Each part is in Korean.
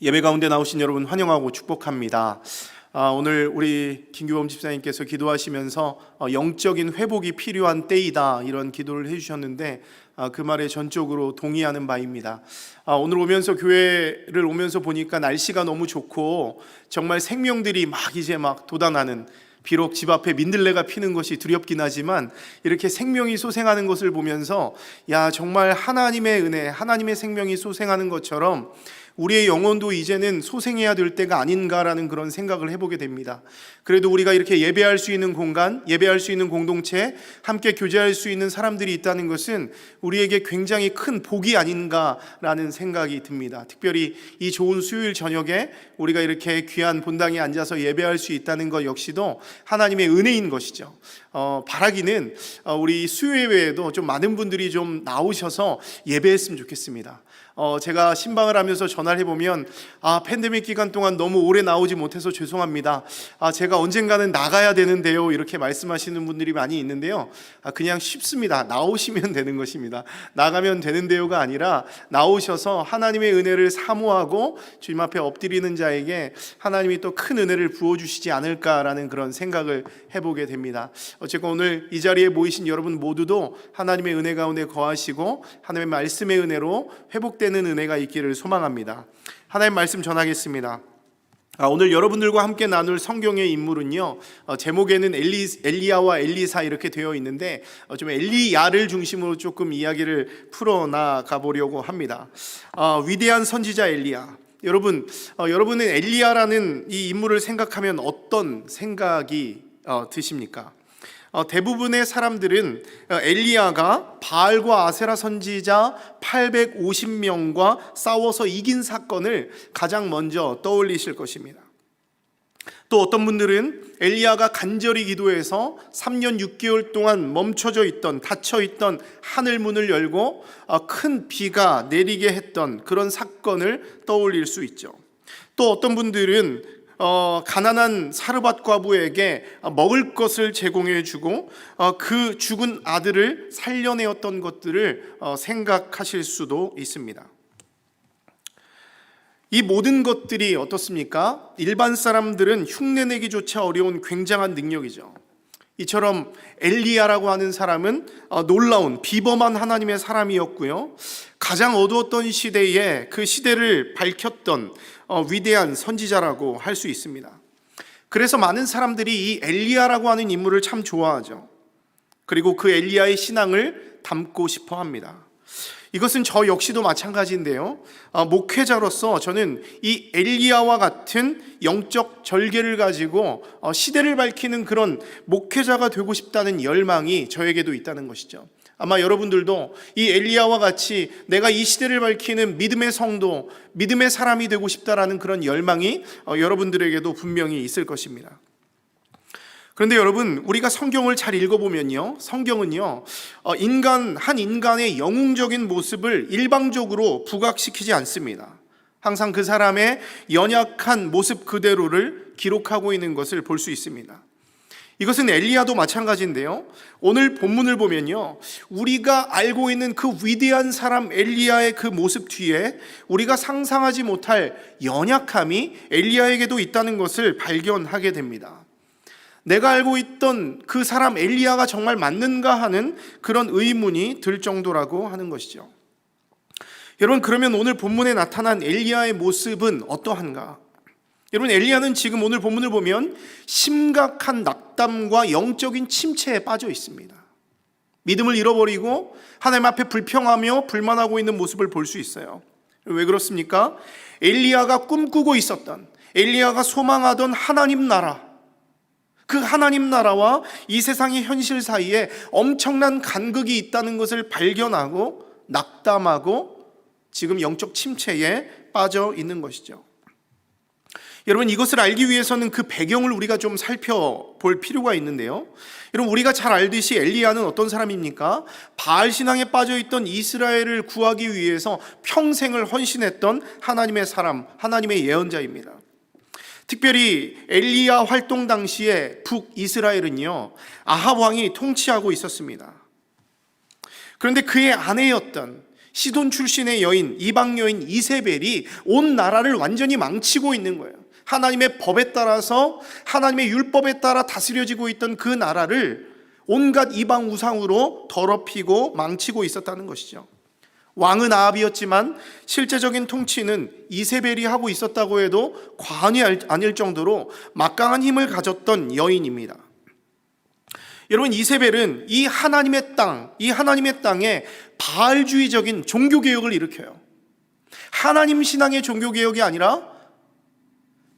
예배 가운데 나오신 여러분 환영하고 축복합니다. 오늘 우리 김규범 집사님께서 기도하시면서 영적인 회복이 필요한 때이다 이런 기도를 해주셨는데 그 말에 전적으로 동의하는 바입니다. 오늘 교회를 오면서 보니까 날씨가 너무 좋고 정말 생명들이 이제 돋아나는, 비록 집 앞에 민들레가 피는 것이 두렵긴 하지만 이렇게 생명이 솟아나는 것을 보면서 정말 하나님의 은혜, 하나님의 생명이 솟아나는 것처럼 우리의 영혼도 이제는 솟아나야 될 때가 아닌가라는 그런 생각을 해보게 됩니다. 그래도 우리가 이렇게 예배할 수 있는 공간, 예배할 수 있는 공동체, 함께 교제할 수 있는 사람들이 있다는 것은 우리에게 굉장히 큰 복이 아닌가라는 생각이 듭니다. 특별히 이 좋은 수요일 저녁에 우리가 이렇게 귀한 본당에 앉아서 예배할 수 있다는 것 역시도 하나님의 은혜인 것이죠. 바라기는 우리 수요예배에도 좀 많은 분들이 좀 나오셔서 예배했으면 좋겠습니다. 제가 신방을 하면서 전화를 해보면 팬데믹 기간 동안 너무 오래 나오지 못해서 죄송합니다. 제가 언젠가는 나가야 되는데요, 이렇게 말씀하시는 분들이 많이 있는데요. 그냥 쉽습니다. 나오시면 되는 것입니다. 나가면 되는데요가 아니라 나오셔서 하나님의 은혜를 사모하고 주님 앞에 엎드리는 자에게 하나님이 또 큰 은혜를 부어주시지 않을까라는 그런 생각을 해보게 됩니다. 어쨌건 오늘 이 자리에 모이신 여러분 모두도 하나님의 은혜 가운데 거하시고 하나님의 말씀의 은혜로 회복되는 은혜가 있기를 소망합니다. 하나님 말씀 전하겠습니다. 오늘 여러분들과 함께 나눌 성경의 인물은요, 제목에는 엘리야와 엘리사 이렇게 되어 있는데 좀 엘리야를 중심으로 조금 이야기를 풀어나가 보려고 합니다. 위대한 선지자 엘리야. 여러분은 엘리야라는 이 인물을 생각하면 어떤 생각이 드십니까? 대부분의 사람들은 엘리야가 바알과 아세라 선지자 850명과 싸워서 이긴 사건을 가장 먼저 떠올리실 것입니다. 또 어떤 분들은 엘리야가 간절히 기도해서 3년 6개월 동안 닫혀있던 하늘 문을 열고 큰 비가 내리게 했던 그런 사건을 떠올릴 수 있죠. 또 어떤 분들은 가난한 사르밧 과부에게 먹을 것을 제공해 주고 그 죽은 아들을 살려내었던 것들을 생각하실 수도 있습니다. 이 모든 것들이 어떻습니까? 일반 사람들은 흉내내기조차 어려운 굉장한 능력이죠. 이처럼 엘리야라고 하는 사람은 놀라운 비범한 하나님의 사람이었고요, 가장 어두웠던 시대에 그 시대를 밝혔던 위대한 선지자라고 할 수 있습니다. 그래서 많은 사람들이 이 엘리야라고 하는 인물을 참 좋아하죠. 그리고 그 엘리야의 신앙을 담고 싶어 합니다. 이것은 저 역시도 마찬가지인데요, 목회자로서 저는 이 엘리야와 같은 영적 절개를 가지고 시대를 밝히는 그런 목회자가 되고 싶다는 열망이 저에게도 있다는 것이죠. 아마 여러분들도 이 엘리야와 같이 내가 이 시대를 밝히는 믿음의 성도, 믿음의 사람이 되고 싶다라는 그런 열망이 여러분들에게도 분명히 있을 것입니다. 그런데 여러분, 우리가 성경을 잘 읽어보면요, 성경은요, 한 인간의 영웅적인 모습을 일방적으로 부각시키지 않습니다. 항상 그 사람의 연약한 모습 그대로를 기록하고 있는 것을 볼 수 있습니다. 이것은 엘리야도 마찬가지인데요, 오늘 본문을 보면요, 우리가 알고 있는 그 위대한 사람 엘리야의 그 모습 뒤에 우리가 상상하지 못할 연약함이 엘리야에게도 있다는 것을 발견하게 됩니다. 내가 알고 있던 그 사람 엘리야가 정말 맞는가 하는 그런 의문이 들 정도라고 하는 것이죠. 여러분, 그러면 오늘 본문에 나타난 엘리야의 모습은 어떠한가? 여러분, 엘리야는 지금 오늘 본문을 보면 심각한 낙담과 영적인 침체에 빠져 있습니다. 믿음을 잃어버리고 하나님 앞에 불평하며 불만하고 있는 모습을 볼 수 있어요. 왜 그렇습니까? 엘리야가 꿈꾸고 있었던, 엘리야가 소망하던 하나님 나라, 그 하나님 나라와 이 세상의 현실 사이에 엄청난 간극이 있다는 것을 발견하고 낙담하고 지금 영적 침체에 빠져 있는 것이죠. 여러분, 이것을 알기 위해서는 그 배경을 우리가 좀 살펴볼 필요가 있는데요, 여러분, 우리가 잘 알듯이 엘리야는 어떤 사람입니까? 바알 신앙에 빠져있던 이스라엘을 구하기 위해서 평생을 헌신했던 하나님의 사람, 하나님의 예언자입니다. 특별히 엘리야 활동 당시에 북이스라엘은요, 아합 왕이 통치하고 있었습니다. 그런데 그의 아내였던 시돈 출신의 여인, 이방 여인 이세벨이 온 나라를 완전히 망치고 있는 거예요. 하나님의 법에 따라서, 하나님의 율법에 따라 다스려지고 있던 그 나라를 온갖 이방 우상으로 더럽히고 망치고 있었다는 것이죠. 왕은 아합이었지만 실제적인 통치는 이세벨이 하고 있었다고 해도 과언이 아닐 정도로 막강한 힘을 가졌던 여인입니다. 여러분, 이세벨은 이 하나님의 땅에 바알주의적인 종교개혁을 일으켜요. 하나님 신앙의 종교개혁이 아니라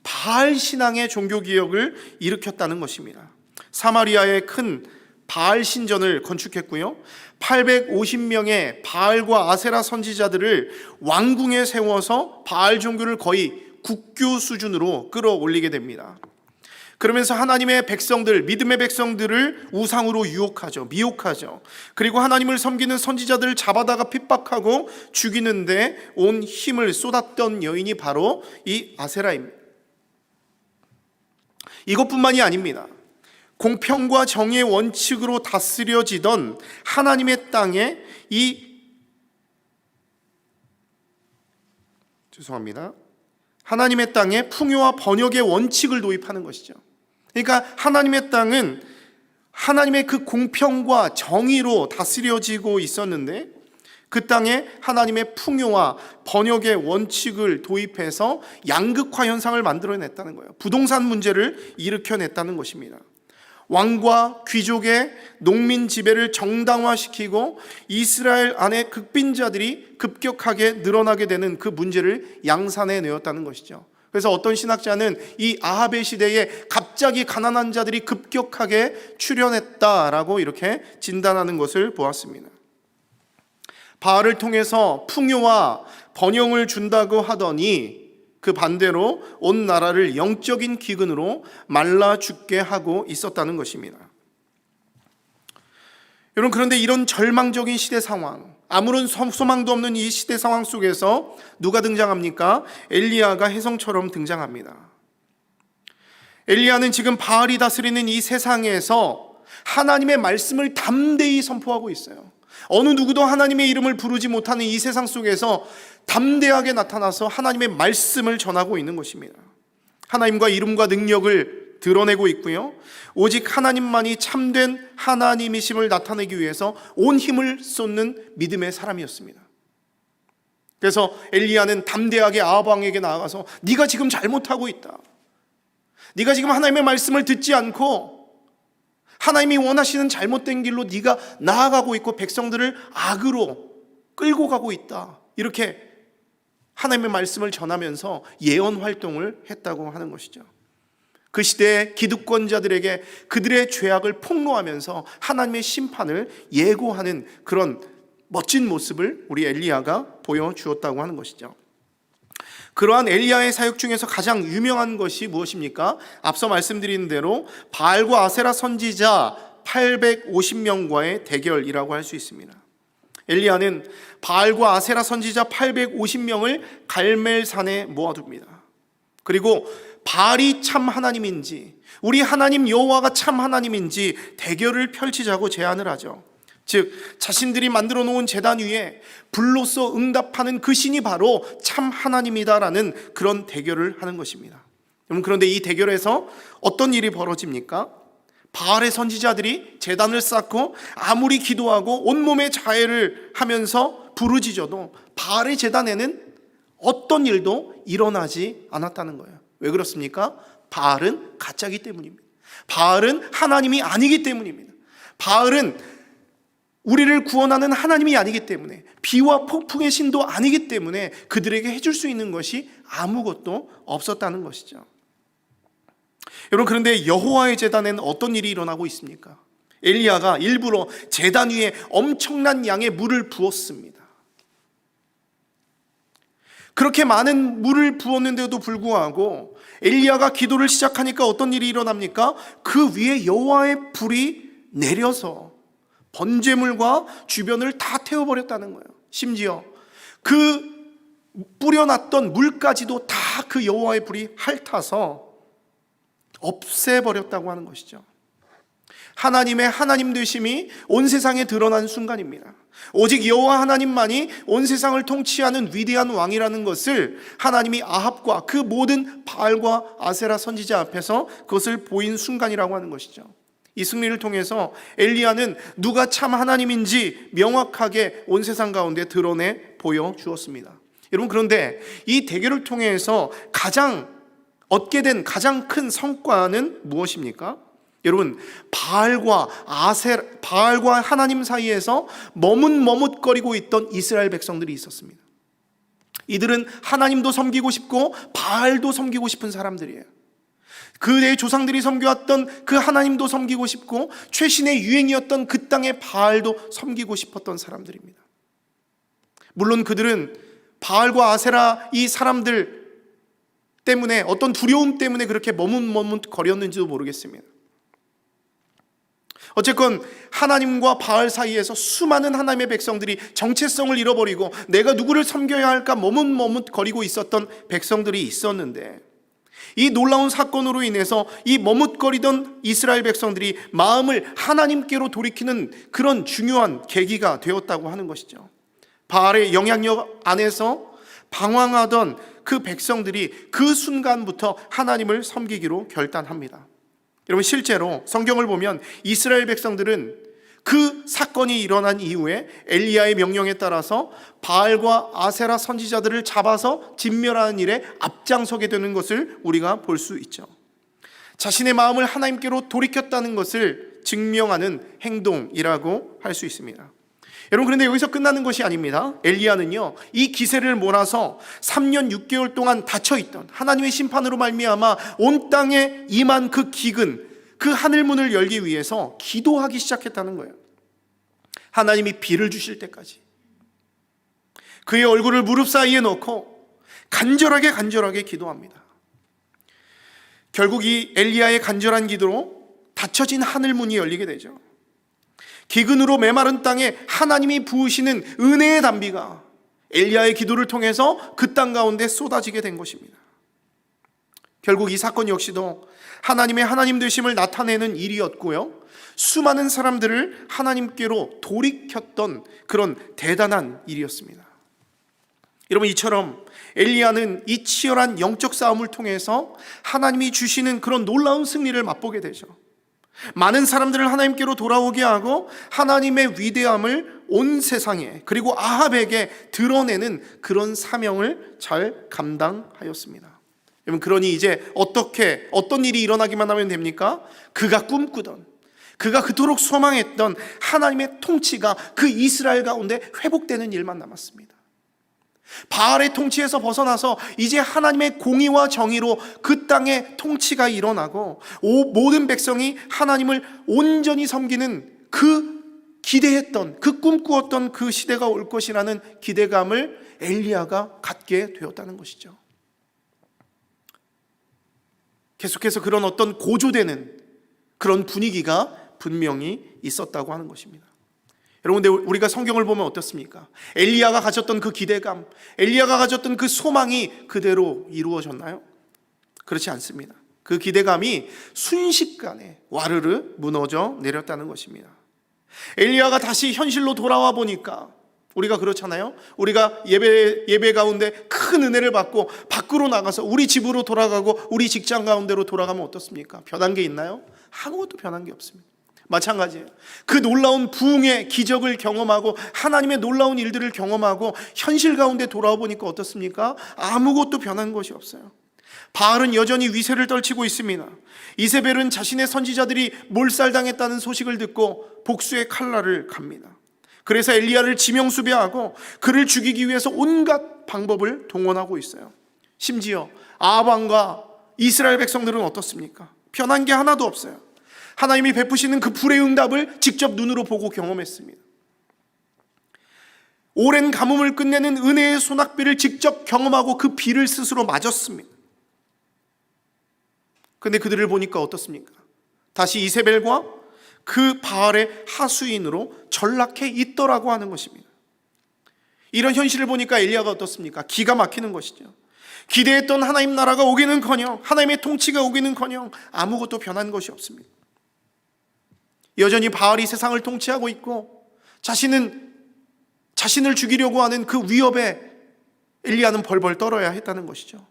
바알 신앙의 종교개혁을 일으켰다는 것입니다. 사마리아에 큰 바알 신전을 건축했고요, 850명의 바알과 아세라 선지자들을 왕궁에 세워서 바알 종교를 거의 국교 수준으로 끌어올리게 됩니다. 그러면서 하나님의 백성들, 믿음의 백성들을 우상으로 미혹하죠. 그리고 하나님을 섬기는 선지자들을 잡아다가 핍박하고 죽이는데 온 힘을 쏟았던 여인이 바로 이 아세라입니다. 이것뿐만이 아닙니다. 공평과 정의의 원칙으로 다스려지던 하나님의 땅에 하나님의 땅에 풍요와 번역의 원칙을 도입하는 것이죠. 그러니까 하나님의 땅은 하나님의 그 공평과 정의로 다스려지고 있었는데, 그 땅에 하나님의 풍요와 번역의 원칙을 도입해서 양극화 현상을 만들어냈다는 거예요. 부동산 문제를 일으켜냈다는 것입니다. 왕과 귀족의 농민 지배를 정당화시키고 이스라엘 안에 극빈자들이 급격하게 늘어나게 되는 그 문제를 양산해내었다는 것이죠. 그래서 어떤 신학자는 이 아합의 시대에 갑자기 가난한 자들이 급격하게 출현했다라고 이렇게 진단하는 것을 보았습니다. 바알을 통해서 풍요와 번영을 준다고 하더니 그 반대로 온 나라를 영적인 기근으로 말라 죽게 하고 있었다는 것입니다. 여러분, 그런데 이런 절망적인 시대 상황, 아무런 소망도 없는 이 시대 상황 속에서 누가 등장합니까? 엘리야가 혜성처럼 등장합니다. 엘리야는 지금 바알이 다스리는 이 세상에서 하나님의 말씀을 담대히 선포하고 있어요. 어느 누구도 하나님의 이름을 부르지 못하는 이 세상 속에서 담대하게 나타나서 하나님의 말씀을 전하고 있는 것입니다. 하나님과 이름과 능력을 드러내고 있고요, 오직 하나님만이 참된 하나님이심을 나타내기 위해서 온 힘을 쏟는 믿음의 사람이었습니다. 그래서 엘리야는 담대하게 아합 왕에게 나아가서 네가 지금 잘못하고 있다. 네가 지금 하나님의 말씀을 듣지 않고 하나님이 원하시는 잘못된 길로 네가 나아가고 있고 백성들을 악으로 끌고 가고 있다. 이렇게 하나님의 말씀을 전하면서 예언 활동을 했다고 하는 것이죠. 그 시대의 기득권자들에게 그들의 죄악을 폭로하면서 하나님의 심판을 예고하는 그런 멋진 모습을 우리 엘리야가 보여주었다고 하는 것이죠. 그러한 엘리야의 사역 중에서 가장 유명한 것이 무엇입니까? 앞서 말씀드린 대로 바알과 아세라 선지자 850명과의 대결이라고 할 수 있습니다. 엘리야는 바알과 아세라 선지자 850명을 갈멜산에 모아둡니다. 그리고 바알이 참 하나님인지, 우리 하나님 여호와가 참 하나님인지 대결을 펼치자고 제안을 하죠. 즉, 자신들이 만들어 놓은 제단 위에 불로써 응답하는 그 신이 바로 참 하나님이다라는 그런 대결을 하는 것입니다. 그런데 이 대결에서 어떤 일이 벌어집니까? 바알의 선지자들이 제단을 쌓고 아무리 기도하고 온몸에 자해를 하면서 부르짖어도 바알의 제단에는 어떤 일도 일어나지 않았다는 거예요. 왜 그렇습니까? 바알은 가짜이기 때문입니다. 바알은 하나님이 아니기 때문입니다. 바알은 우리를 구원하는 하나님이 아니기 때문에, 비와 폭풍의 신도 아니기 때문에 그들에게 해줄 수 있는 것이 아무것도 없었다는 것이죠. 여러분, 그런데 여호와의 제단에는 어떤 일이 일어나고 있습니까? 엘리야가 일부러 제단 위에 엄청난 양의 물을 부었습니다. 그렇게 많은 물을 부었는데도 불구하고 엘리야가 기도를 시작하니까 어떤 일이 일어납니까? 그 위에 여호와의 불이 내려서 번제물과 주변을 다 태워버렸다는 거예요. 심지어 그 뿌려놨던 물까지도 다 그 여호와의 불이 핥아서 없애버렸다고 하는 것이죠. 하나님의 하나님 되심이 온 세상에 드러난 순간입니다. 오직 여호와 하나님만이 온 세상을 통치하는 위대한 왕이라는 것을 하나님이 아합과 그 모든 바알과 아세라 선지자 앞에서 그것을 보인 순간이라고 하는 것이죠. 이 승리를 통해서 엘리야는 누가 참 하나님인지 명확하게 온 세상 가운데 드러내 보여주었습니다. 여러분, 그런데 이 대결을 통해서 얻게 된 가장 큰 성과는 무엇입니까? 여러분, 바알과 하나님 사이에서 머뭇머뭇거리고 있던 이스라엘 백성들이 있었습니다. 이들은 하나님도 섬기고 싶고 바알도 섬기고 싶은 사람들이에요. 그의 조상들이 섬겨왔던 그 하나님도 섬기고 싶고 최신의 유행이었던 그 땅의 바알도 섬기고 싶었던 사람들입니다. 물론 그들은 바알과 아세라 이 사람들 때문에, 어떤 두려움 때문에 그렇게 머뭇머뭇거렸는지도 모르겠습니다. 어쨌건 하나님과 바알 사이에서 수많은 하나님의 백성들이 정체성을 잃어버리고 내가 누구를 섬겨야 할까 머뭇머뭇거리고 있었던 백성들이 있었는데, 이 놀라운 사건으로 인해서 이 머뭇거리던 이스라엘 백성들이 마음을 하나님께로 돌이키는 그런 중요한 계기가 되었다고 하는 것이죠. 바알의 영향력 안에서 방황하던 그 백성들이 그 순간부터 하나님을 섬기기로 결단합니다. 여러분, 실제로 성경을 보면 이스라엘 백성들은 그 사건이 일어난 이후에 엘리야의 명령에 따라서 바알과 아세라 선지자들을 잡아서 진멸하는 일에 앞장서게 되는 것을 우리가 볼 수 있죠. 자신의 마음을 하나님께로 돌이켰다는 것을 증명하는 행동이라고 할 수 있습니다. 여러분, 그런데 여기서 끝나는 것이 아닙니다. 엘리야는요, 이 기세를 몰아서 3년 6개월 동안 닫혀있던 하나님의 심판으로 말미암아 온 땅에 임한 그 기근, 그 하늘문을 열기 위해서 기도하기 시작했다는 거예요. 하나님이 비를 주실 때까지 그의 얼굴을 무릎 사이에 놓고 간절하게 기도합니다. 결국 이 엘리야의 간절한 기도로 닫혀진 하늘문이 열리게 되죠. 기근으로 메마른 땅에 하나님이 부으시는 은혜의 단비가 엘리야의 기도를 통해서 그 땅 가운데 쏟아지게 된 것입니다. 결국 이 사건 역시도 하나님의 하나님 되심을 나타내는 일이었고요, 수많은 사람들을 하나님께로 돌이켰던 그런 대단한 일이었습니다. 여러분, 이처럼 엘리야는 이 치열한 영적 싸움을 통해서 하나님이 주시는 그런 놀라운 승리를 맛보게 되죠. 많은 사람들을 하나님께로 돌아오게 하고 하나님의 위대함을 온 세상에, 그리고 아합에게 드러내는 그런 사명을 잘 감당하였습니다. 여러분, 그러니 이제 어떤 일이 일어나기만 하면 됩니까? 그가 꿈꾸던, 그가 그토록 소망했던 하나님의 통치가 그 이스라엘 가운데 회복되는 일만 남았습니다. 바알의 통치에서 벗어나서 이제 하나님의 공의와 정의로 그 땅의 통치가 일어나고 모든 백성이 하나님을 온전히 섬기는 그 기대했던, 그 꿈꾸었던 그 시대가 올 것이라는 기대감을 엘리야가 갖게 되었다는 것이죠. 계속해서 그런 어떤 고조되는 그런 분위기가 분명히 있었다고 하는 것입니다. 여러분, 근데 우리가 성경을 보면 어떻습니까? 엘리야가 가졌던 그 기대감, 엘리야가 가졌던 그 소망이 그대로 이루어졌나요? 그렇지 않습니다. 그 기대감이 순식간에 와르르 무너져 내렸다는 것입니다. 엘리야가 다시 현실로 돌아와 보니까, 우리가 그렇잖아요. 우리가 예배 가운데 큰 은혜를 받고 밖으로 나가서 우리 집으로 돌아가고 우리 직장 가운데로 돌아가면 어떻습니까? 변한 게 있나요? 아무것도 변한 게 없습니다. 마찬가지예요. 그 놀라운 부흥의 기적을 경험하고 하나님의 놀라운 일들을 경험하고 현실 가운데 돌아와 보니까 어떻습니까? 아무것도 변한 것이 없어요. 바알은 여전히 위세를 떨치고 있습니다. 이세벨은 자신의 선지자들이 몰살당했다는 소식을 듣고 복수의 칼날을 갑니다. 그래서 엘리야를 지명수배하고 그를 죽이기 위해서 온갖 방법을 동원하고 있어요. 심지어 아합 왕과 이스라엘 백성들은 어떻습니까? 변한 게 하나도 없어요. 하나님이 베푸시는 그 불의 응답을 직접 눈으로 보고 경험했습니다. 오랜 가뭄을 끝내는 은혜의 소낙비를 직접 경험하고 그 비를 스스로 맞았습니다. 그런데 그들을 보니까 어떻습니까? 다시 이세벨과 그 바알의 하수인으로 전락해 있더라고 하는 것입니다. 이런 현실을 보니까 엘리야가 어떻습니까? 기가 막히는 것이죠. 기대했던 하나님 나라가 오기는커녕, 하나님의 통치가 오기는커녕 아무것도 변한 것이 없습니다. 여전히 바알이 세상을 통치하고 있고 자신은 자신을 죽이려고 하는 그 위협에 엘리야는 벌벌 떨어야 했다는 것이죠.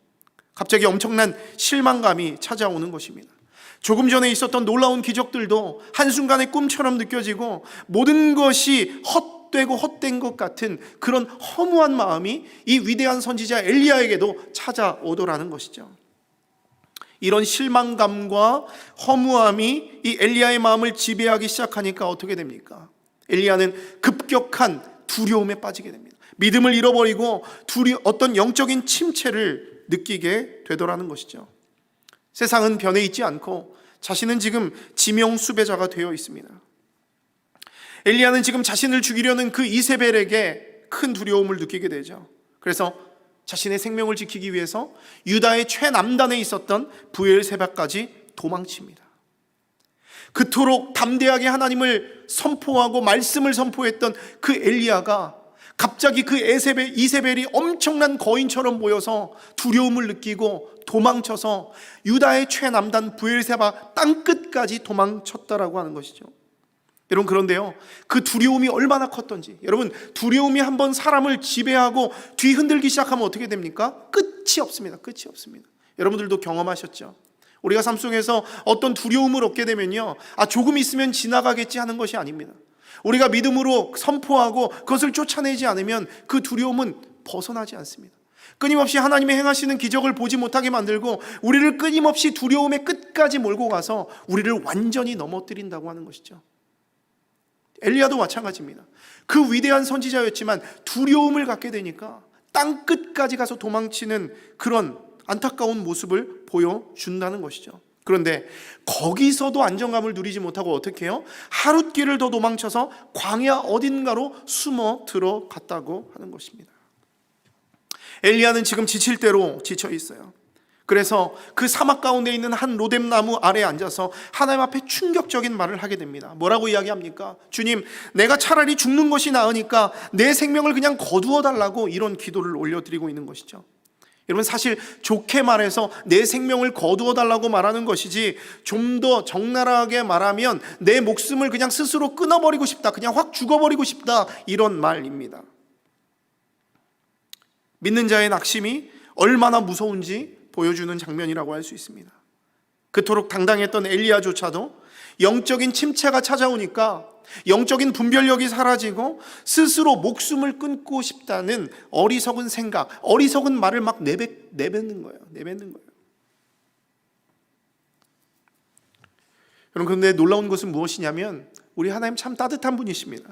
갑자기 엄청난 실망감이 찾아오는 것입니다. 조금 전에 있었던 놀라운 기적들도 한순간의 꿈처럼 느껴지고 모든 것이 헛되고 헛된 것 같은 그런 허무한 마음이 이 위대한 선지자 엘리야에게도 찾아오더라는 것이죠. 이런 실망감과 허무함이 이 엘리야의 마음을 지배하기 시작하니까 어떻게 됩니까? 엘리야는 급격한 두려움에 빠지게 됩니다. 믿음을 잃어버리고 어떤 영적인 침체를 느끼게 되더라는 것이죠. 세상은 변해 있지 않고 자신은 지금 지명수배자가 되어 있습니다. 엘리야는 지금 자신을 죽이려는 그 이세벨에게 큰 두려움을 느끼게 되죠. 그래서 자신의 생명을 지키기 위해서 유다의 최남단에 있었던 브엘세바까지 도망칩니다. 그토록 담대하게 하나님을 선포하고 말씀을 선포했던 그 엘리야가 갑자기 그 이세벨이 엄청난 거인처럼 보여서 두려움을 느끼고 도망쳐서 유다의 최남단 브엘세바 땅끝까지 도망쳤다라고 하는 것이죠. 여러분, 그런데요, 그 두려움이 얼마나 컸던지, 여러분, 두려움이 한번 사람을 지배하고 뒤흔들기 시작하면 어떻게 됩니까? 끝이 없습니다. 끝이 없습니다. 여러분들도 경험하셨죠? 우리가 삶 속에서 어떤 두려움을 얻게 되면요, 조금 있으면 지나가겠지 하는 것이 아닙니다. 우리가 믿음으로 선포하고 그것을 쫓아내지 않으면 그 두려움은 벗어나지 않습니다. 끊임없이 하나님의 행하시는 기적을 보지 못하게 만들고 우리를 끊임없이 두려움의 끝까지 몰고 가서 우리를 완전히 넘어뜨린다고 하는 것이죠. 엘리야도 마찬가지입니다. 그 위대한 선지자였지만 두려움을 갖게 되니까 땅 끝까지 가서 도망치는 그런 안타까운 모습을 보여준다는 것이죠. 그런데 거기서도 안정감을 누리지 못하고 어떻게 해요? 하룻길을 더 도망쳐서 광야 어딘가로 숨어 들어갔다고 하는 것입니다. 엘리야는 지금 지칠 대로 지쳐 있어요. 그래서 그 사막 가운데 있는 한 로뎀나무 아래에 앉아서 하나님 앞에 충격적인 말을 하게 됩니다. 뭐라고 이야기합니까? 주님, 내가 차라리 죽는 것이 나으니까 내 생명을 그냥 거두어 달라고 이런 기도를 올려드리고 있는 것이죠. 여러분, 사실 좋게 말해서 내 생명을 거두어 달라고 말하는 것이지, 좀 더 적나라하게 말하면 내 목숨을 그냥 스스로 끊어버리고 싶다, 그냥 확 죽어버리고 싶다, 이런 말입니다. 믿는 자의 낙심이 얼마나 무서운지 보여주는 장면이라고 할 수 있습니다. 그토록 당당했던 엘리야조차도 영적인 침체가 찾아오니까 영적인 분별력이 사라지고 스스로 목숨을 끊고 싶다는 어리석은 생각, 어리석은 말을 막 내뱉는 거예요. 여러분, 그런데 놀라운 것은 무엇이냐면 우리 하나님 참 따뜻한 분이십니다.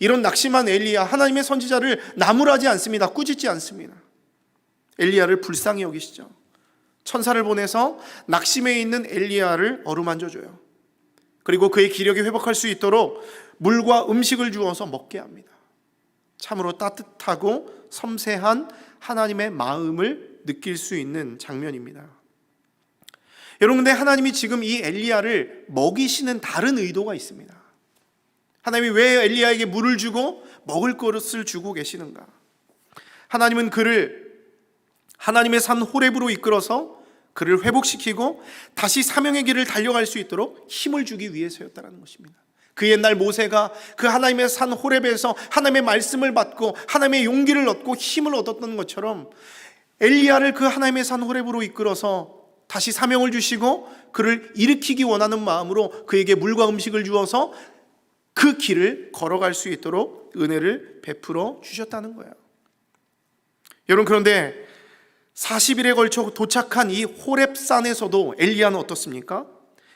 이런 낙심한 엘리야, 하나님의 선지자를 나무라지 않습니다. 꾸짖지 않습니다. 엘리야를 불쌍히 여기시죠. 천사를 보내서 낙심해 있는 엘리야를 어루만져줘요. 그리고 그의 기력이 회복할 수 있도록 물과 음식을 주어서 먹게 합니다. 참으로 따뜻하고 섬세한 하나님의 마음을 느낄 수 있는 장면입니다. 여러분, 근데 하나님이 지금 이 엘리야를 먹이시는 다른 의도가 있습니다. 하나님이 왜 엘리야에게 물을 주고 먹을 것을 주고 계시는가? 하나님은 그를 하나님의 산 호렙으로 이끌어서 그를 회복시키고 다시 사명의 길을 달려갈 수 있도록 힘을 주기 위해서였다는 것입니다. 그 옛날 모세가 그 하나님의 산 호렙에서 하나님의 말씀을 받고 하나님의 용기를 얻고 힘을 얻었던 것처럼 엘리야를 그 하나님의 산 호렙으로 이끌어서 다시 사명을 주시고 그를 일으키기 원하는 마음으로 그에게 물과 음식을 주어서 그 길을 걸어갈 수 있도록 은혜를 베풀어 주셨다는 거예요. 여러분, 그런데 40일에 걸쳐 도착한 이 호렙산에서도 엘리야는 어떻습니까?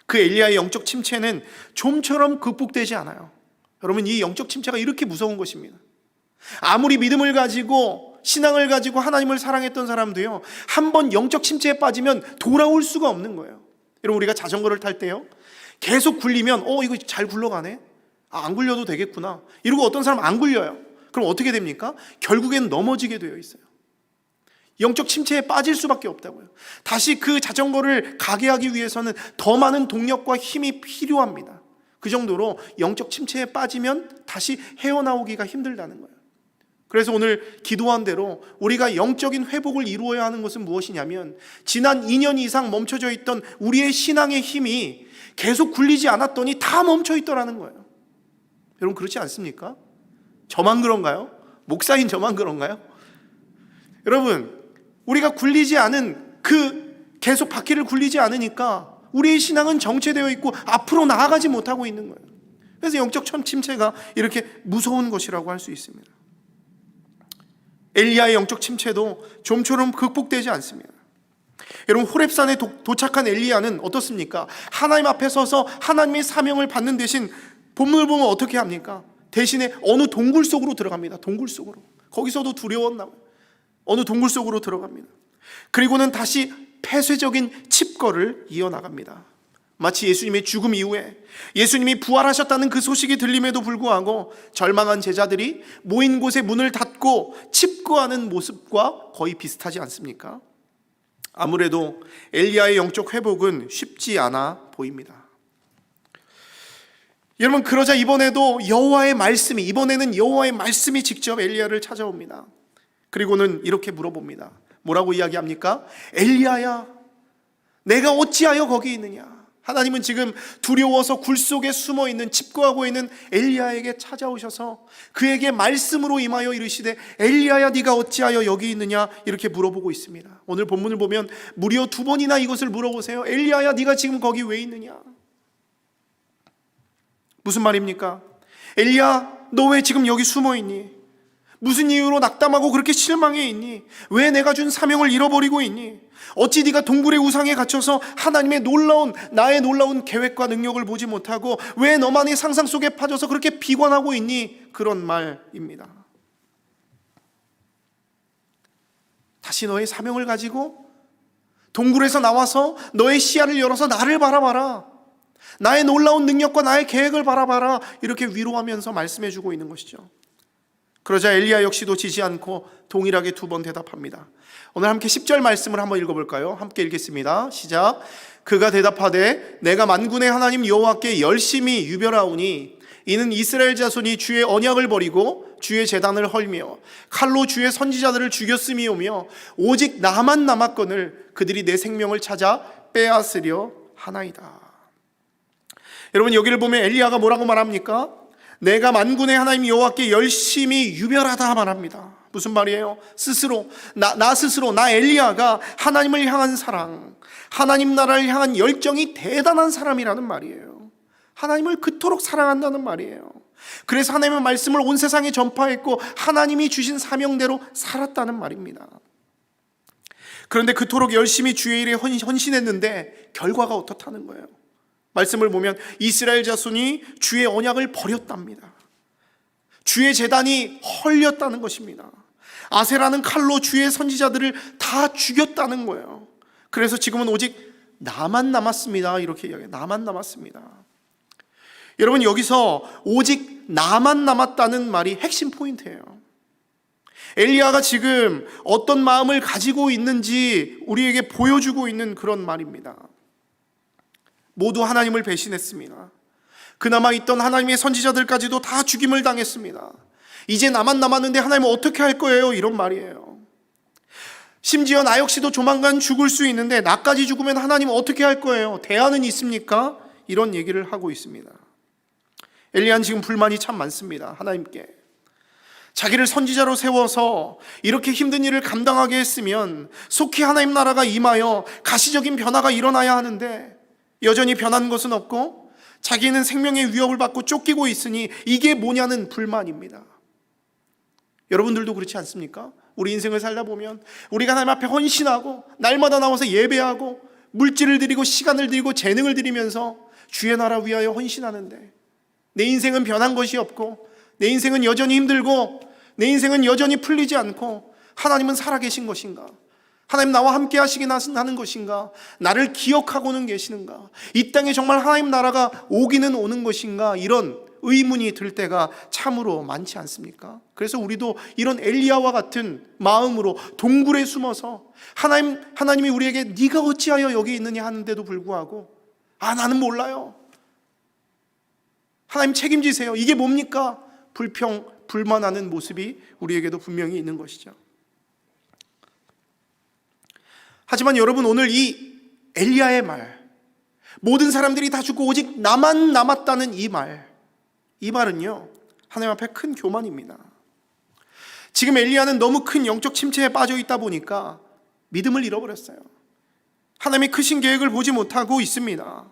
그 엘리야의 영적 침체는 좀처럼 극복되지 않아요. 여러분, 이 영적 침체가 이렇게 무서운 것입니다. 아무리 믿음을 가지고 신앙을 가지고 하나님을 사랑했던 사람도요, 한번 영적 침체에 빠지면 돌아올 수가 없는 거예요. 여러분, 우리가 자전거를 탈 때요, 계속 굴리면 이거 잘 굴러가네, 안 굴려도 되겠구나 이러고 어떤 사람은 안 굴려요. 그럼 어떻게 됩니까? 결국엔 넘어지게 되어 있어요. 영적 침체에 빠질 수밖에 없다고요. 다시 그 자전거를 가게 하기 위해서는 더 많은 동력과 힘이 필요합니다. 그 정도로 영적 침체에 빠지면 다시 헤어나오기가 힘들다는 거예요. 그래서 오늘 기도한 대로 우리가 영적인 회복을 이루어야 하는 것은 무엇이냐면, 지난 2년 이상 멈춰져 있던 우리의 신앙의 힘이 계속 굴리지 않았더니 다 멈춰 있더라는 거예요. 여러분, 그렇지 않습니까? 저만 그런가요? 목사인 저만 그런가요? 여러분, 우리가 굴리지 않은 계속 바퀴를 굴리지 않으니까 우리의 신앙은 정체되어 있고 앞으로 나아가지 못하고 있는 거예요. 그래서 영적 침체가 이렇게 무서운 것이라고 할 수 있습니다. 엘리야의 영적 침체도 좀처럼 극복되지 않습니다. 여러분, 호렙산에 도착한 엘리야는 어떻습니까? 하나님 앞에 서서 하나님의 사명을 받는 대신 본문을 보면 어떻게 합니까? 대신에 어느 동굴 속으로 들어갑니다. 동굴 속으로. 거기서도 두려웠나 봐요. 어느 동굴 속으로 들어갑니다. 그리고는 다시 폐쇄적인 칩거를 이어나갑니다. 마치 예수님의 죽음 이후에 예수님이 부활하셨다는 그 소식이 들림에도 불구하고 절망한 제자들이 모인 곳에 문을 닫고 칩거하는 모습과 거의 비슷하지 않습니까? 아무래도 엘리야의 영적 회복은 쉽지 않아 보입니다. 여러분, 그러자 이번에는 여호와의 말씀이 직접 엘리야를 찾아옵니다. 그리고는 이렇게 물어봅니다. 뭐라고 이야기합니까? 엘리야야, 내가 어찌하여 거기 있느냐? 하나님은 지금 두려워서 굴 속에 숨어 있는, 칩거하고 있는 엘리야에게 찾아오셔서 그에게 말씀으로 임하여 이르시되 엘리야야, 네가 어찌하여 여기 있느냐? 이렇게 물어보고 있습니다. 오늘 본문을 보면 무려 2번이나 이것을 물어보세요. 엘리야야, 네가 지금 거기 왜 있느냐? 무슨 말입니까? 엘리야, 너 왜 지금 여기 숨어 있니? 무슨 이유로 낙담하고 그렇게 실망해 있니? 왜 내가 준 사명을 잃어버리고 있니? 어찌 네가 동굴의 우상에 갇혀서 나의 놀라운 계획과 능력을 보지 못하고 왜 너만의 상상 속에 빠져서 그렇게 비관하고 있니? 그런 말입니다. 다시 너의 사명을 가지고 동굴에서 나와서 너의 시야를 열어서 나를 바라봐라. 나의 놀라운 능력과 나의 계획을 바라봐라. 이렇게 위로하면서 말씀해주고 있는 것이죠. 그러자 엘리야 역시도 지지 않고 동일하게 2번 대답합니다. 오늘 함께 10절 말씀을 한번 읽어볼까요? 함께 읽겠습니다. 시작. 그가 대답하되 내가 만군의 하나님 여호와께 열심히 유별하오니 이는 이스라엘 자손이 주의 언약을 버리고 주의 제단을 헐며 칼로 주의 선지자들을 죽였음이오며 오직 나만 남았거늘 그들이 내 생명을 찾아 빼앗으려 하나이다. 여러분, 여기를 보면 엘리야가 뭐라고 말합니까? 내가 만군의 하나님 여호와께 열심히 유별하다 말합니다. 무슨 말이에요? 나 엘리야가 하나님을 향한 사랑, 하나님 나라를 향한 열정이 대단한 사람이라는 말이에요. 하나님을 그토록 사랑한다는 말이에요. 그래서 하나님의 말씀을 온 세상에 전파했고 하나님이 주신 사명대로 살았다는 말입니다. 그런데 그토록 열심히 주의 일에 헌신했는데 결과가 어떻다는 거예요? 말씀을 보면 이스라엘 자손이 주의 언약을 버렸답니다. 주의 제단이 헐렸다는 것입니다. 아세라는 칼로 주의 선지자들을 다 죽였다는 거예요. 그래서 지금은 오직 나만 남았습니다. 이렇게 이야기해요. 나만 남았습니다. 여러분, 여기서 오직 나만 남았다는 말이 핵심 포인트예요. 엘리야가 지금 어떤 마음을 가지고 있는지 우리에게 보여주고 있는 그런 말입니다. 모두 하나님을 배신했습니다. 그나마 있던 하나님의 선지자들까지도 다 죽임을 당했습니다. 이제 나만 남았는데 하나님은 어떻게 할 거예요? 이런 말이에요. 심지어 나 역시도 조만간 죽을 수 있는데 나까지 죽으면 하나님은 어떻게 할 거예요? 대안은 있습니까? 이런 얘기를 하고 있습니다. 엘리야는 지금 불만이 참 많습니다. 하나님께. 자기를 선지자로 세워서 이렇게 힘든 일을 감당하게 했으면 속히 하나님 나라가 임하여 가시적인 변화가 일어나야 하는데 여전히 변한 것은 없고 자기는 생명의 위협을 받고 쫓기고 있으니 이게 뭐냐는 불만입니다. 여러분들도 그렇지 않습니까? 우리 인생을 살다 보면 우리가 하나님 앞에 헌신하고 날마다 나와서 예배하고 물질을 드리고 시간을 드리고 재능을 드리면서 주의 나라 위하여 헌신하는데 내 인생은 변한 것이 없고 내 인생은 여전히 힘들고 내 인생은 여전히 풀리지 않고 하나님은 살아계신 것인가? 하나님 나와 함께 하시긴 하는 것인가? 나를 기억하고는 계시는가? 이 땅에 정말 하나님 나라가 오기는 오는 것인가? 이런 의문이 들 때가 참으로 많지 않습니까? 그래서 우리도 이런 엘리야와 같은 마음으로 동굴에 숨어서 하나님이 우리에게 네가 어찌하여 여기 있느냐 하는데도 불구하고 나는 몰라요. 하나님 책임지세요. 이게 뭡니까? 불만하는 모습이 우리에게도 분명히 있는 것이죠. 하지만 여러분, 오늘 이 엘리야의 말, 모든 사람들이 다 죽고 오직 나만 남았다는 이 말은요 하나님 앞에 큰 교만입니다. 지금 엘리야는 너무 큰 영적 침체에 빠져 있다 보니까 믿음을 잃어버렸어요. 하나님의 크신 계획을 보지 못하고 있습니다.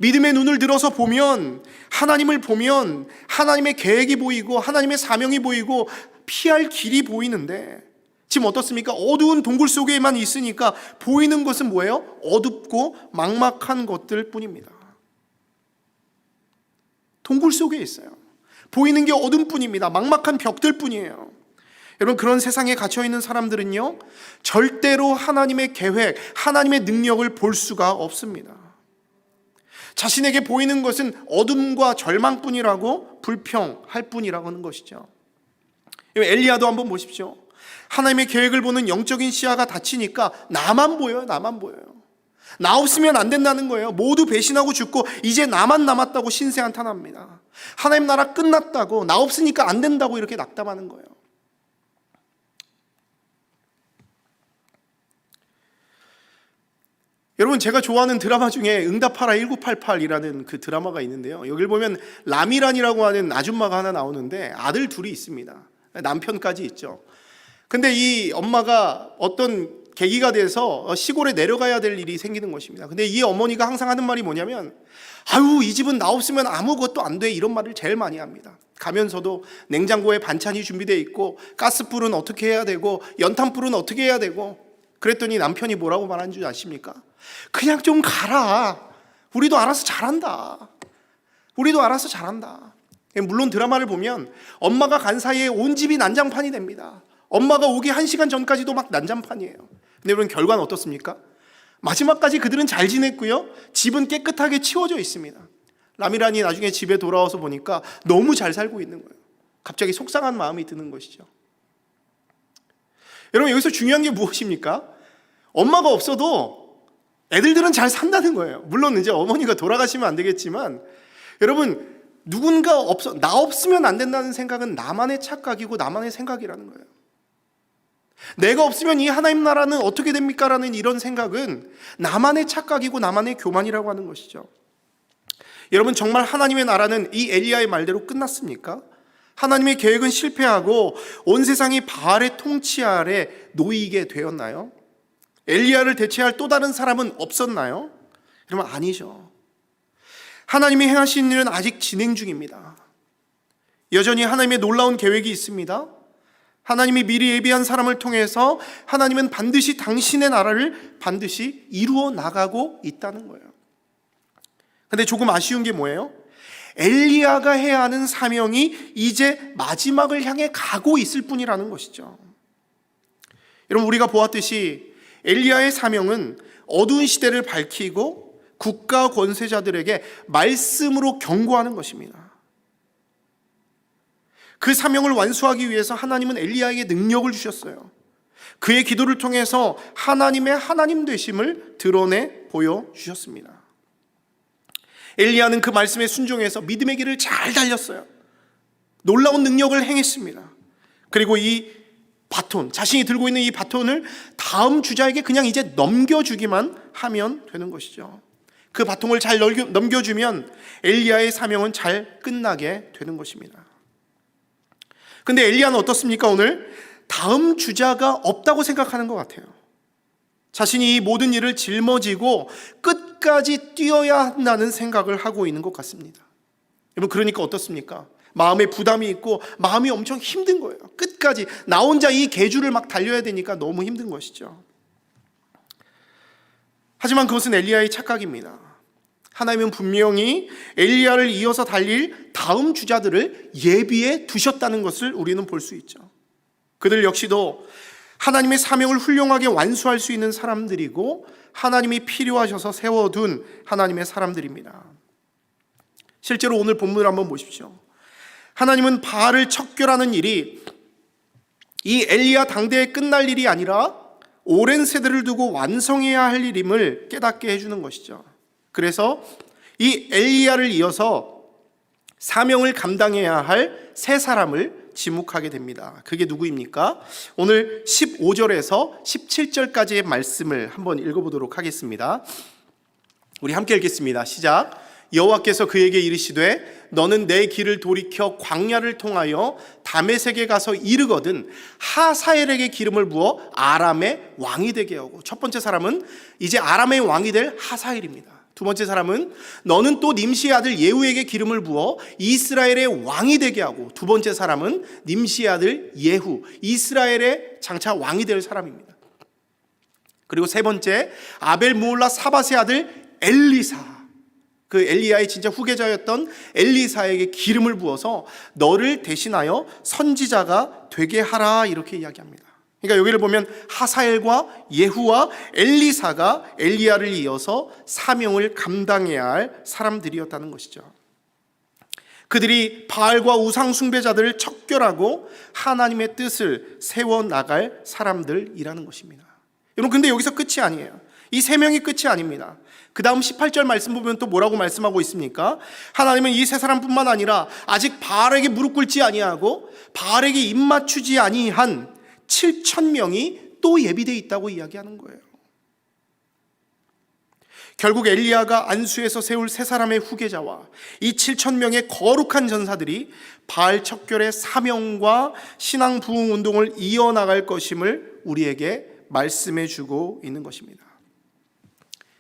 믿음의 눈을 들어서 보면, 하나님을 보면 하나님의 계획이 보이고 하나님의 사명이 보이고 피할 길이 보이는데, 지금 어떻습니까? 어두운 동굴 속에만 있으니까 보이는 것은 뭐예요? 어둡고 막막한 것들 뿐입니다. 동굴 속에 있어요. 보이는 게 어둠 뿐입니다. 막막한 벽들 뿐이에요. 여러분, 그런 세상에 갇혀 있는 사람들은요, 절대로 하나님의 계획, 하나님의 능력을 볼 수가 없습니다. 자신에게 보이는 것은 어둠과 절망뿐이라고, 불평할 뿐이라고 하는 것이죠. 엘리야도 한번 보십시오. 하나님의 계획을 보는 영적인 시야가 닫히니까 나만 보여요. 나만 보여요. 나 없으면 안 된다는 거예요. 모두 배신하고 죽고 이제 나만 남았다고 신세한탄합니다. 하나님 나라 끝났다고, 나 없으니까 안 된다고 이렇게 낙담하는 거예요. 여러분, 제가 좋아하는 드라마 중에 응답하라 1988이라는 그 드라마가 있는데요, 여기를 보면 라미란이라고 하는 아줌마가 하나 나오는데 아들 둘이 있습니다. 남편까지 있죠. 근데 이 엄마가 어떤 계기가 돼서 시골에 내려가야 될 일이 생기는 것입니다. 근데 이 어머니가 항상 하는 말이 뭐냐면, 아유, 이 집은 나 없으면 아무것도 안 돼, 이런 말을 제일 많이 합니다. 가면서도 냉장고에 반찬이 준비되어 있고, 가스불은 어떻게 해야 되고, 연탄불은 어떻게 해야 되고. 그랬더니 남편이 뭐라고 말하는 줄 아십니까? 그냥 좀 가라. 우리도 알아서 잘한다. 우리도 알아서 잘한다. 물론 드라마를 보면 엄마가 간 사이에 온 집이 난장판이 됩니다. 엄마가 오기 1시간 전까지도 막 난장판이에요. 근데 여러분, 결과는 어떻습니까? 마지막까지 그들은 잘 지냈고요, 집은 깨끗하게 치워져 있습니다. 라미란이 나중에 집에 돌아와서 보니까 너무 잘 살고 있는 거예요. 갑자기 속상한 마음이 드는 것이죠. 여러분, 여기서 중요한 게 무엇입니까? 엄마가 없어도 애들들은 잘 산다는 거예요. 물론 이제 어머니가 돌아가시면 안 되겠지만, 여러분, 누군가 나 없으면 안 된다는 생각은 나만의 착각이고 나만의 생각이라는 거예요. 내가 없으면 이 하나님 나라는 어떻게 됩니까? 라는 이런 생각은 나만의 착각이고 나만의 교만이라고 하는 것이죠. 여러분, 정말 하나님의 나라는 이 엘리야의 말대로 끝났습니까? 하나님의 계획은 실패하고 온 세상이 바알의 통치 아래 놓이게 되었나요? 엘리야를 대체할 또 다른 사람은 없었나요? 여러분, 아니죠. 하나님이 행하신 일은 아직 진행 중입니다. 여전히 하나님의 놀라운 계획이 있습니다. 하나님이 미리 예비한 사람을 통해서 하나님은 반드시 당신의 나라를 반드시 이루어 나가고 있다는 거예요. 근데 조금 아쉬운 게 뭐예요? 엘리야가 해야 하는 사명이 이제 마지막을 향해 가고 있을 뿐이라는 것이죠. 여러분, 우리가 보았듯이 엘리야의 사명은 어두운 시대를 밝히고 국가 권세자들에게 말씀으로 경고하는 것입니다. 그 사명을 완수하기 위해서 하나님은 엘리야에게 능력을 주셨어요. 그의 기도를 통해서 하나님의 하나님 되심을 드러내 보여주셨습니다. 엘리야는 그 말씀에 순종해서 믿음의 길을 잘 달렸어요. 놀라운 능력을 행했습니다. 그리고 이 바톤, 자신이 들고 있는 이 바톤을 다음 주자에게 그냥 이제 넘겨주기만 하면 되는 것이죠. 그 바통을 잘 넘겨주면 엘리야의 사명은 잘 끝나게 되는 것입니다. 근데 엘리야는 어떻습니까? 오늘 다음 주자가 없다고 생각하는 것 같아요. 자신이 이 모든 일을 짊어지고 끝까지 뛰어야 한다는 생각을 하고 있는 것 같습니다. 여러분, 그러니까 어떻습니까? 마음에 부담이 있고 마음이 엄청 힘든 거예요. 끝까지 나 혼자 이 계주를 막 달려야 되니까 너무 힘든 것이죠. 하지만 그것은 엘리야의 착각입니다. 하나님은 분명히 엘리야를 이어서 달릴 다음 주자들을 예비해 두셨다는 것을 우리는 볼 수 있죠. 그들 역시도 하나님의 사명을 훌륭하게 완수할 수 있는 사람들이고 하나님이 필요하셔서 세워둔 하나님의 사람들입니다. 실제로 오늘 본문을 한번 보십시오. 하나님은 바알을 척결하는 일이 이 엘리야 당대에 끝날 일이 아니라 오랜 세대를 두고 완성해야 할 일임을 깨닫게 해주는 것이죠. 그래서 이 엘리야를 이어서 사명을 감당해야 할 세 사람을 지목하게 됩니다. 그게 누구입니까? 오늘 15절에서 17절까지의 말씀을 한번 읽어보도록 하겠습니다. 우리 함께 읽겠습니다. 시작. 여호와께서 그에게 이르시되 너는 내 길을 돌이켜 광야를 통하여 다메섹에 가서 이르거든 하사엘에게 기름을 부어 아람의 왕이 되게 하고. 첫 번째 사람은 이제 아람의 왕이 될 하사엘입니다. 두 번째 사람은 너는 또 nim시의 아들 예후에게 기름을 부어 이스라엘의 왕이 되게 하고. 두 번째 사람은 nim시의 아들 예후, 이스라엘의 장차 왕이 될 사람입니다. 그리고 세 번째, 아벨 무올라 사밧의 아들 엘리사, 그 엘리야의 진짜 후계자였던 엘리사에게 기름을 부어서 너를 대신하여 선지자가 되게 하라, 이렇게 이야기합니다. 그러니까 여기를 보면 하사엘과 예후와 엘리사가 엘리야를 이어서 사명을 감당해야 할 사람들이었다는 것이죠. 그들이 바알과 우상 숭배자들을 척결하고 하나님의 뜻을 세워나갈 사람들이라는 것입니다. 여러분, 근데 여기서 끝이 아니에요. 이 세 명이 끝이 아닙니다. 그 다음 18절 말씀 보면 또 뭐라고 말씀하고 있습니까? 하나님은 이 세 사람뿐만 아니라 아직 바알에게 무릎 꿇지 아니하고 바알에게 입맞추지 아니한 7,000명이 또 예비되어 있다고 이야기하는 거예요. 결국 엘리야가 안수에서 세울 세 사람의 후계자와 이 7,000명의 거룩한 전사들이 바알 척결의 사명과 신앙 부흥 운동을 이어나갈 것임을 우리에게 말씀해 주고 있는 것입니다.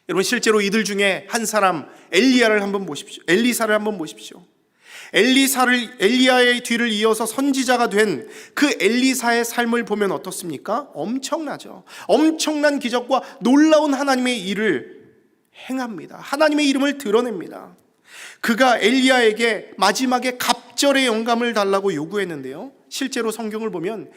여러분, 실제로 이들 중에 한 사람 엘리야를 한번 보십시오. 엘리사를 한번 보십시오. 엘리야의 뒤를 이어서 선지자가 된 그 엘리사의 삶을 보면 어떻습니까? 엄청나죠. 엄청난 기적과 놀라운 하나님의 일을 행합니다. 하나님의 이름을 드러냅니다. 그가 엘리야에게 마지막에 갑절의 영감을 달라고 요구했는데요, 실제로 성경을 보면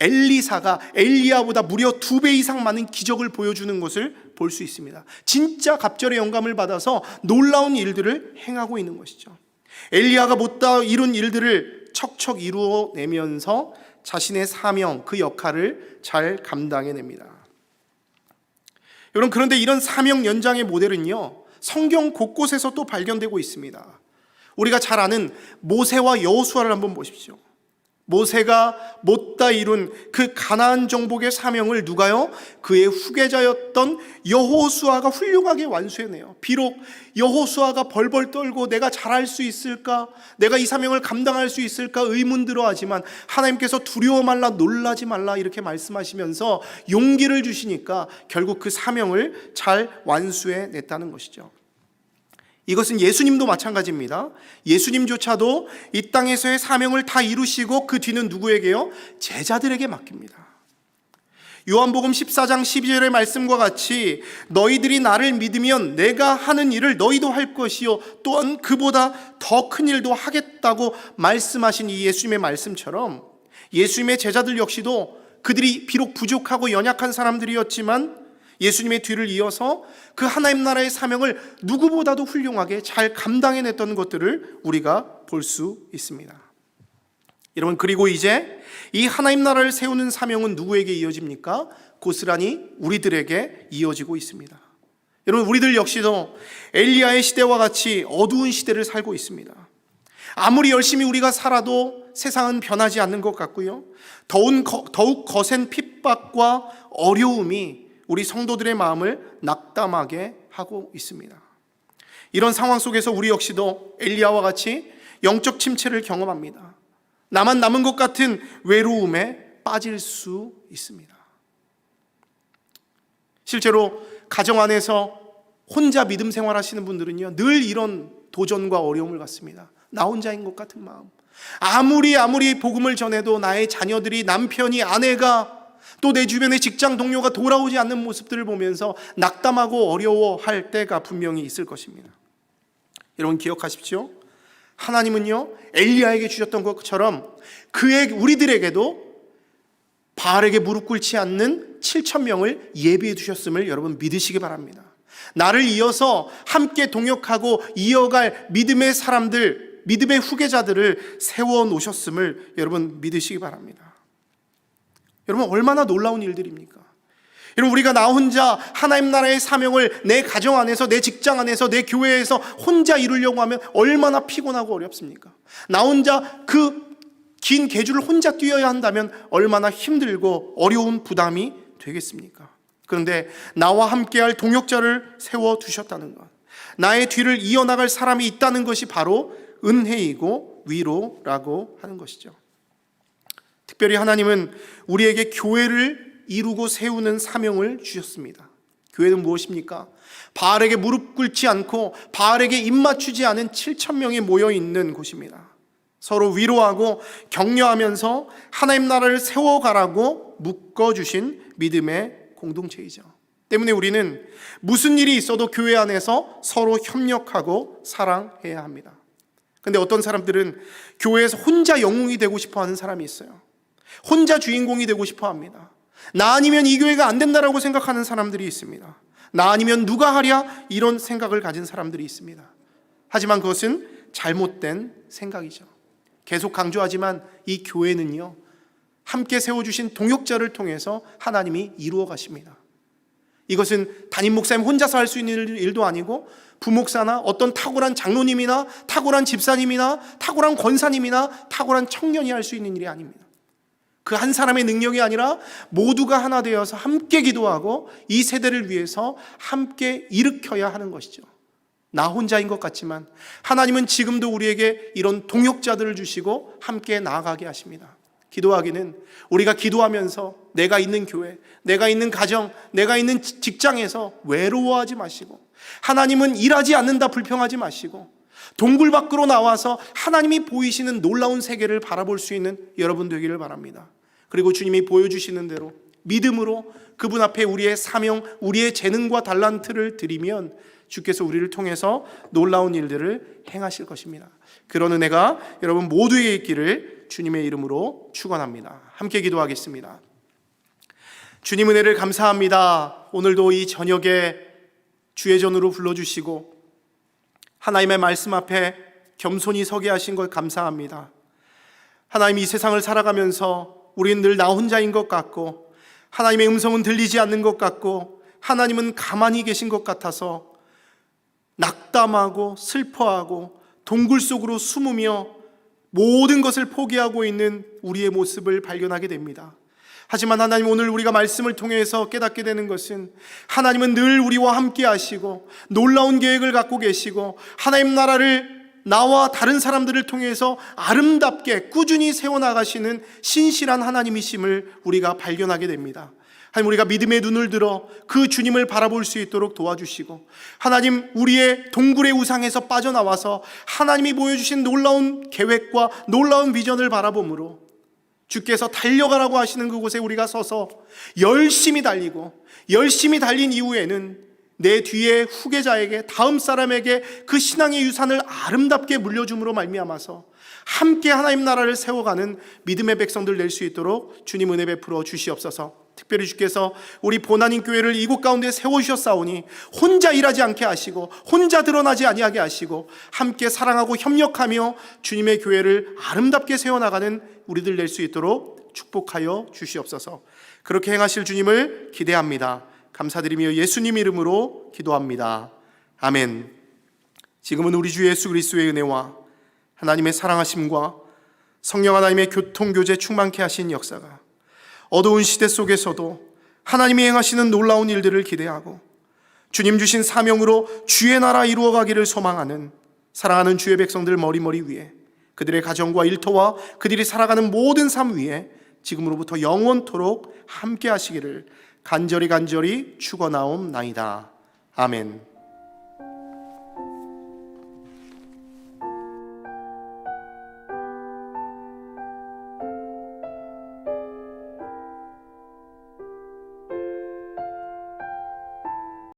엘리사가 엘리야보다 무려 2배 이상 많은 기적을 보여주는 것을 볼 수 있습니다. 진짜 갑절의 영감을 받아서 놀라운 일들을 행하고 있는 것이죠. 엘리야가 못다 이룬 일들을 척척 이루어내면서 자신의 사명, 그 역할을 잘 감당해냅니다. 여러분, 그런데 이런 사명 연장의 모델은요, 성경 곳곳에서 또 발견되고 있습니다. 우리가 잘 아는 모세와 여호수아를 한번 보십시오. 모세가 못다 이룬 그 가나안 정복의 사명을 누가요? 그의 후계자였던 여호수아가 훌륭하게 완수해내요. 비록 여호수아가 벌벌 떨고 내가 잘할 수 있을까? 내가 이 사명을 감당할 수 있을까? 의문들어 하지만 하나님께서 두려워 말라, 놀라지 말라, 이렇게 말씀하시면서 용기를 주시니까 결국 그 사명을 잘 완수해냈다는 것이죠. 이것은 예수님도 마찬가지입니다. 예수님조차도 이 땅에서의 사명을 다 이루시고 그 뒤는 누구에게요? 제자들에게 맡깁니다. 요한복음 14장 12절의 말씀과 같이 너희들이 나를 믿으면 내가 하는 일을 너희도 할 것이요 또한 그보다 더 큰 일도 하겠다고 말씀하신 이 예수님의 말씀처럼 예수님의 제자들 역시도 그들이 비록 부족하고 연약한 사람들이었지만 예수님의 뒤를 이어서 그 하나님 나라의 사명을 누구보다도 훌륭하게 잘 감당해냈던 것들을 우리가 볼 수 있습니다. 여러분, 그리고 이제 이 하나님 나라를 세우는 사명은 누구에게 이어집니까? 고스란히 우리들에게 이어지고 있습니다. 여러분, 우리들 역시도 엘리야의 시대와 같이 어두운 시대를 살고 있습니다. 아무리 열심히 우리가 살아도 세상은 변하지 않는 것 같고요, 더욱 거센 핍박과 어려움이 우리 성도들의 마음을 낙담하게 하고 있습니다. 이런 상황 속에서 우리 역시도 엘리야와 같이 영적 침체를 경험합니다. 나만 남은 것 같은 외로움에 빠질 수 있습니다. 실제로 가정 안에서 혼자 믿음 생활하시는 분들은요, 늘 이런 도전과 어려움을 갖습니다. 나 혼자인 것 같은 마음. 아무리 복음을 전해도 나의 자녀들이, 남편이, 아내가, 또 내 주변의 직장 동료가 돌아오지 않는 모습들을 보면서 낙담하고 어려워할 때가 분명히 있을 것입니다. 여러분, 기억하십시오. 하나님은요, 엘리야에게 주셨던 것처럼 우리들에게도 바알에게 무릎 꿇지 않는 7,000명을 예비해 두셨음을 여러분 믿으시기 바랍니다. 나를 이어서 함께 동역하고 이어갈 믿음의 사람들, 믿음의 후계자들을 세워놓으셨음을 여러분 믿으시기 바랍니다. 여러분, 얼마나 놀라운 일들입니까? 여러분, 우리가 나 혼자 하나님 나라의 사명을 내 가정 안에서, 내 직장 안에서, 내 교회에서 혼자 이루려고 하면 얼마나 피곤하고 어렵습니까? 나 혼자 그 긴 계주를 혼자 뛰어야 한다면 얼마나 힘들고 어려운 부담이 되겠습니까? 그런데 나와 함께할 동역자를 세워두셨다는 것, 나의 뒤를 이어나갈 사람이 있다는 것이 바로 은혜이고 위로라고 하는 것이죠. 특별히 하나님은 우리에게 교회를 이루고 세우는 사명을 주셨습니다. 교회는 무엇입니까? 바알에게 무릎 꿇지 않고 바알에게 입 맞추지 않은 7,000명이 모여 있는 곳입니다. 서로 위로하고 격려하면서 하나님 나라를 세워가라고 묶어주신 믿음의 공동체이죠. 때문에 우리는 무슨 일이 있어도 교회 안에서 서로 협력하고 사랑해야 합니다. 근데 어떤 사람들은 교회에서 혼자 영웅이 되고 싶어 하는 사람이 있어요. 혼자 주인공이 되고 싶어 합니다. 나 아니면 이 교회가 안 된다라고 생각하는 사람들이 있습니다. 나 아니면 누가 하랴 이런 생각을 가진 사람들이 있습니다. 하지만 그것은 잘못된 생각이죠. 계속 강조하지만 이 교회는요, 함께 세워주신 동역자를 통해서 하나님이 이루어 가십니다. 이것은 담임 목사님 혼자서 할 수 있는 일도 아니고 부목사나 어떤 탁월한 장로님이나 탁월한 집사님이나 탁월한 권사님이나 탁월한 청년이 할 수 있는 일이 아닙니다. 그 한 사람의 능력이 아니라 모두가 하나 되어서 함께 기도하고 이 세대를 위해서 함께 일으켜야 하는 것이죠. 나 혼자인 것 같지만 하나님은 지금도 우리에게 이런 동역자들을 주시고 함께 나아가게 하십니다. 기도하기는 우리가 기도하면서 내가 있는 교회, 내가 있는 가정, 내가 있는 직장에서 외로워하지 마시고, 하나님은 일하지 않는다 불평하지 마시고, 동굴 밖으로 나와서 하나님이 보이시는 놀라운 세계를 바라볼 수 있는 여러분 되기를 바랍니다. 그리고 주님이 보여주시는 대로 믿음으로 그분 앞에 우리의 사명, 우리의 재능과 달란트를 드리면 주께서 우리를 통해서 놀라운 일들을 행하실 것입니다. 그런 은혜가 여러분 모두에게 있기를 주님의 이름으로 축원합니다. 함께 기도하겠습니다. 주님 은혜를 감사합니다. 오늘도 이 저녁에 주의 전으로 불러주시고 하나님의 말씀 앞에 겸손히 서게 하신 것 감사합니다. 하나님, 이 세상을 살아가면서 우리는 늘 나 혼자인 것 같고 하나님의 음성은 들리지 않는 것 같고 하나님은 가만히 계신 것 같아서 낙담하고 슬퍼하고 동굴 속으로 숨으며 모든 것을 포기하고 있는 우리의 모습을 발견하게 됩니다. 하지만 하나님, 오늘 우리가 말씀을 통해서 깨닫게 되는 것은 하나님은 늘 우리와 함께 하시고 놀라운 계획을 갖고 계시고 하나님 나라를 나와 다른 사람들을 통해서 아름답게 꾸준히 세워나가시는 신실한 하나님이심을 우리가 발견하게 됩니다. 하나님, 우리가 믿음의 눈을 들어 그 주님을 바라볼 수 있도록 도와주시고 하나님, 우리의 동굴의 우상에서 빠져나와서 하나님이 보여주신 놀라운 계획과 놀라운 비전을 바라보므로 주께서 달려가라고 하시는 그곳에 우리가 서서 열심히 달리고, 열심히 달린 이후에는 내 뒤에 후계자에게, 다음 사람에게 그 신앙의 유산을 아름답게 물려줌으로 말미암아서 함께 하나님 나라를 세워가는 믿음의 백성들 낼 수 있도록 주님 은혜 베풀어 주시옵소서. 특별히 주께서 우리 보나님 교회를 이곳 가운데 세워주셨사오니 혼자 일하지 않게 하시고 혼자 드러나지 아니하게 하시고 함께 사랑하고 협력하며 주님의 교회를 아름답게 세워나가는 우리들 낼 수 있도록 축복하여 주시옵소서. 그렇게 행하실 주님을 기대합니다. 감사드리며 예수님 이름으로 기도합니다. 아멘. 지금은 우리 주 예수 그리스도의 은혜와 하나님의 사랑하심과 성령 하나님의 교통교제 충만케 하신 역사가 어두운 시대 속에서도 하나님이 행하시는 놀라운 일들을 기대하고 주님 주신 사명으로 주의 나라 이루어가기를 소망하는 사랑하는 주의 백성들 머리머리 위에, 그들의 가정과 일터와 그들이 살아가는 모든 삶 위에 지금으로부터 영원토록 함께 하시기를 간절히 축원하옵나이다. 아멘.